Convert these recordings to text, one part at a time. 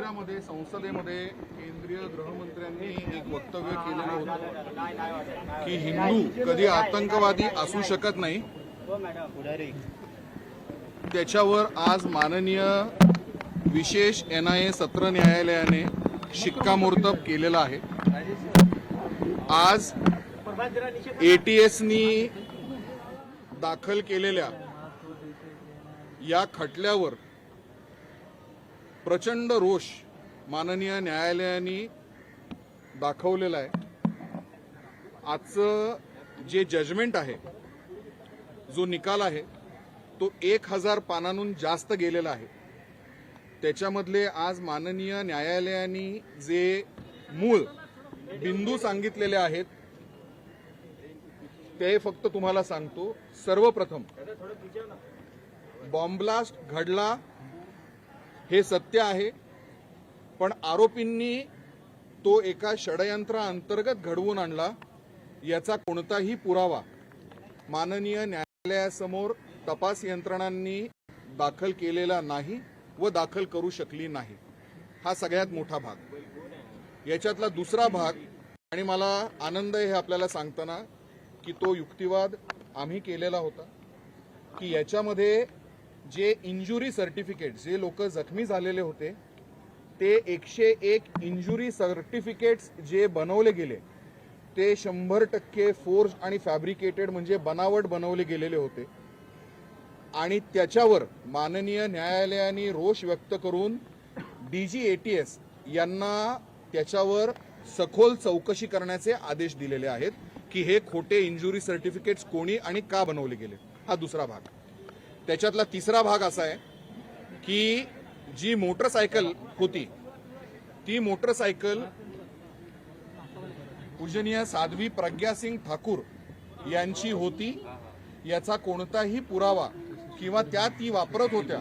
मंदिरामध्ये संसदेमध्ये केंद्रीय गृहमंत्र्यांनी एक वक्तव्य केलेलं होतं की हिंदू कधी आतंकवादी असू शकत नाही। त्याच्यावर आज माननीय विशेष NIA सत्र न्यायालयाने शिक्कामोर्तब केलेला आहे। आज ATSनी दाखल केलेल्या या खटल्यावर प्रचंड रोष माननीय न्यायालयाने दाखवलेला आहे। आजचं जे जजमेंट आहे, जो निकाल आहे, तो 1000 पानांहून जास्त गेलेला आहे। त्याच्यामधले आज माननीय न्यायालयाने जे मूळ बिंदू सांगितलेले आहेत ते फक्त तुम्हाला सांगतो। सर्वप्रथम बॉम्बब्लास्ट घडला हे सत्य आहे, पण आरोपींनी तो एका षडयंत्राअंतर्गत घडवून आणला याचा कोणताही पुरावा माननीय न्यायालयासमोर तपास यंत्रणांनी दाखल केलेला नाही व दाखल करू शकली नाही। हा सगळ्यात मोठा भाग। याच्यातला दुसरा भाग, आणि मला आनंद आहे हे आपल्याला सांगताना की तो युक्तिवाद आम्ही केलेला होता की याच्यामध्ये जे इंजुरी सर्टिफिकेट, जे लोक जखमी झालेले होते ते 101 इंजुरी सर्टिफिकेट्स जे बनवले गेले ते 100% फोर्ज आणि फॅब्रिकेटेड, म्हणजे बनावट बनवले गेलेले होते। आणि त्याच्यावर माननीय न्यायालयाने रोष व्यक्त करून DG ATS यांना त्याच्यावर सखोल चौकशी करण्याचे आदेश दिलेले आहेत की हे खोटे इंजुरी सर्टिफिकेट्स कोणी आणि का बनवले गेले। हा दुसरा भाग। त्याच्यातला तिसरा भाग असा आहे की जी मोटरसायकल होती ती मोटरसायकल पूजनीय साध्वी प्रज्ञा सिंग ठाकूर यांची होती याचा कोणताही पुरावा, किंवा त्या ती वापरत होत्या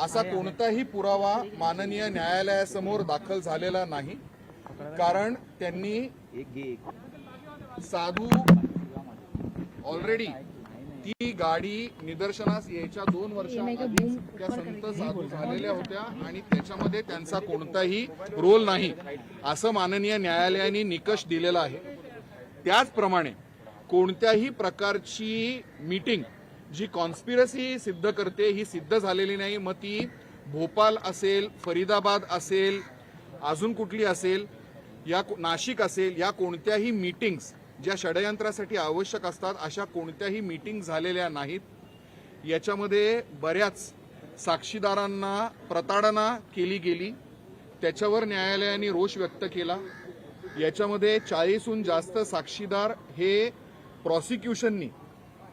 असा कोणताही पुरावा माननीय न्यायालयासमोर दाखल झालेला नाही। कारण त्यांनी साधू ऑलरेडी ती गाडी निदर्शनास यायच्या 2 वर्षांआधीच त्या संत साधू झालेल्या होत्या आणि त्याच्यामध्ये त्यांचा कोणताही रोल नाही असं माननीय न्यायालयाने निकष दिलेला आहे। त्याचप्रमाणे कोणत्याही प्रकारची मीटिंग जी कॉन्स्पिरसी सिद्ध करते ही सिद्ध झालेली नाही। मग ती भोपाल असेल, फरीदाबाद असेल, अजून कुठली असेल, या नाशिक असेल, या कोणत्याही मीटिंग्स ज्या षडयंत्रासाठी आवश्यक असतात अशा कोणत्याही मीटिंग झालेल्या नाहीत। याच्यामध्ये बऱ्याच साक्षीदारांना प्रताडना केली गेली, त्याच्यावर न्यायालयाने रोष व्यक्त केला। याच्यामध्ये 40हून जास्त साक्षीदार हे प्रॉसिक्युशननी,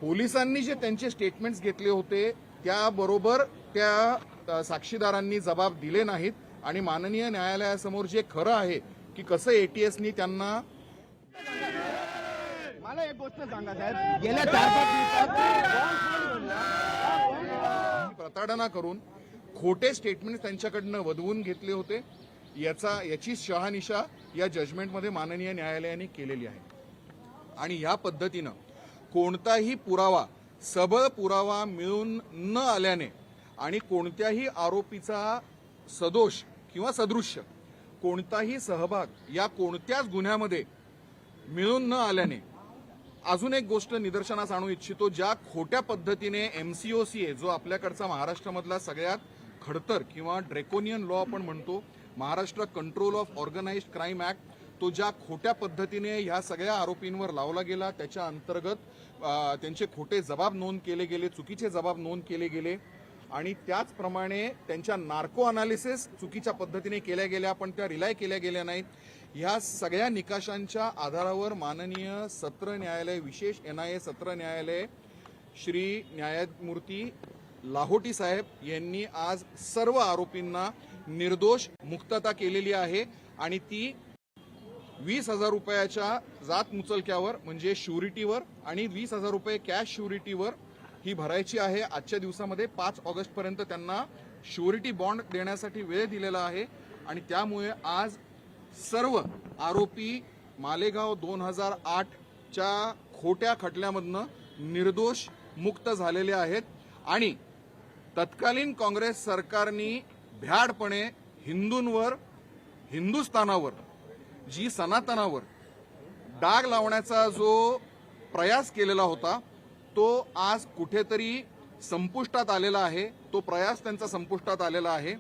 पोलिसांनी जे त्यांचे स्टेटमेंट्स घेतले होते त्याबरोबर त्या साक्षीदारांनी जबाब दिले नाहीत। आणि माननीय न्यायालयासमोर जे खरं आहे की कसं ATSनी त्यांना, मला एक गोष्ट सांगा साहेब, गेल्या 4-5 दिवसात प्रताडना करून खोटे स्टेटमेंट त्यांच्याकडनं वदवून घेतले होते। याची शहानिशा या जजमेंटमध्ये माननीय न्यायालयाने केलेली आहे। आणि या पद्धतीनं कोणताही पुरावा, सबळ पुरावा मिळून न आल्याने आणि कोणत्याही आरोपीचा सदोष किंवा सदृश्य कोणताही सहभाग या कोणत्याच गुन्ह्यामध्ये मिळून न आल्याने अजून एक गोष्ट निदर्शनास आणू इच्छितो। ज्या खोट्या पद्धतीने MCOCA, जो आपल्याकडचा महाराष्ट्रामधला सगळ्यात खडतर किंवा ड्रेकोनियन लॉ आपण म्हणतो, Maharashtra control of organized crime act, तो ज्या खोट्या पद्धतीने ह्या सगळ्या आरोपींवर लावला गेला त्याच्या अंतर्गत त्यांचे खोटे जबाब नोंद केले गेले, चुकीचे जबाब नोंद केले गेले। आणि त्याचप्रमाणे त्यांच्या नार्को अनालिसिस चुकीच्या पद्धतीने केल्या गेल्या, पण त्या रिलाय केल्या गेल्या नाहीत। ह्या सगळ्या निकषांच्या आधारावर माननीय सत्र न्यायालय, विशेष NIA सत्र न्यायालय श्री न्यायमूर्ती लाहोटी साहेब यांनी आज सर्व आरोपींना निर्दोष मुक्तता केलेली आहे। आणि ती 20,000 रुपयाच्या जात मुचलक्यावर, म्हणजे श्युरिटीवर, आणि 20,000 रुपये कॅश श्युरिटीवर ही भरायची आहे। आजच्या दिवसामध्ये 5 ऑगस्टपर्यंत त्यांना श्युरिटी बॉन्ड देण्यासाठी वेळ दिलेला आहे। आणि त्यामुळे आज सर्व आरोपी मालेगाव 2008च्या खोट्या खटल्यामधनं निर्दोष मुक्त झालेले आहेत। आणि तत्कालीन काँग्रेस सरकारने भ्याडपणे हिंदूंवर, हिंदुस्थानावर, जी सनातनावर डाग लावण्याचा जो प्रयास केलेला होता तो आज कुठेतरी संपुष्टात आलेला आहे. तो प्रयास त्यांचा संपुष्टात आलेला आहे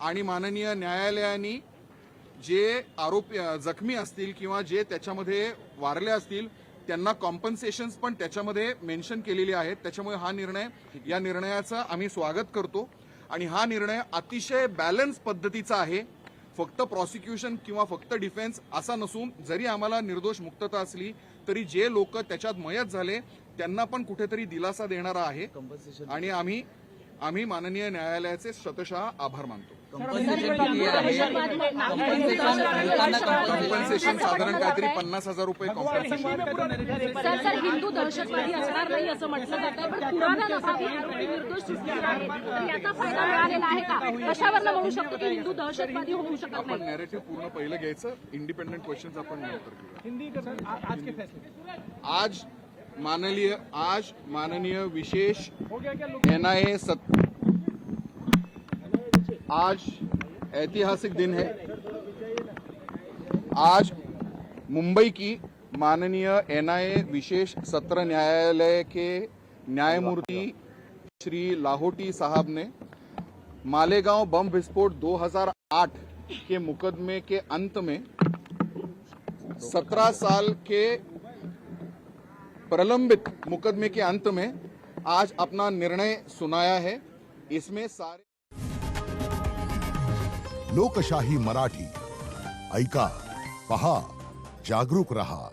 आणि माननीय न्यायालयाने जे आरोपी जखमी असतील किंवा जे त्याच्यामध्ये वारले असतील त्यांना कॉम्पन्सेशन्स पण त्याच्यामध्ये मेन्शन केलेली आहेत. त्याच्यामुळे या निर्णयाचं आम्ही स्वागत करतो आणि हा निर्णय अतिशय बॅलन्स पद्धतीचा आहे. फक्त प्रॉसिक्युशन किंवा फक्त डिफेन्स असा नसून जरी आम्हाला निर्दोष मुक्तता असली तरी जे लोक त्याच्यात मयत झाले त्यांना पण कुठेतरी दिलासा देणारा आहे आणि आम्ही माननीय न्यायालयाचे शतशः आभार मानतो. कॉम्पन्सेशन साधारण काहीतरी 50,000 रुपये कॉम्पन्सेशन. सर हिंदू दहशतवादी असणार नाही असं म्हटलं जातं पण पुरावा नसावी आरोपी निर्दोष सुटलेले आहेत तर याचा फायदा मिळालेला आहे का? कशावरनं म्हणू शकतो की हिंदू दहशतवादी होऊ शकत आपण नाही? नॅरेटिव्ह पूर्ण पहिलं घ्यायचं. इंडिपेंडेंट क्वेश्चन्स आपण नंतर घेऊ. आज माननीय विशेष NIA आज ऐतिहासिक दिन है. आज मुंबई की माननीय NIA विशेष सत्र न्यायालय के न्यायमूर्ति श्री लाहोटी साहब ने मालेगांव बम विस्फोट 2008 के मुकदमे के अंत में 17 साल के प्रलंबित मुकदमे के अंत में आज अपना निर्णय सुनाया है. इसमें सारे लोकशाही मराठी ऐका, पहा, जागरूक रहा.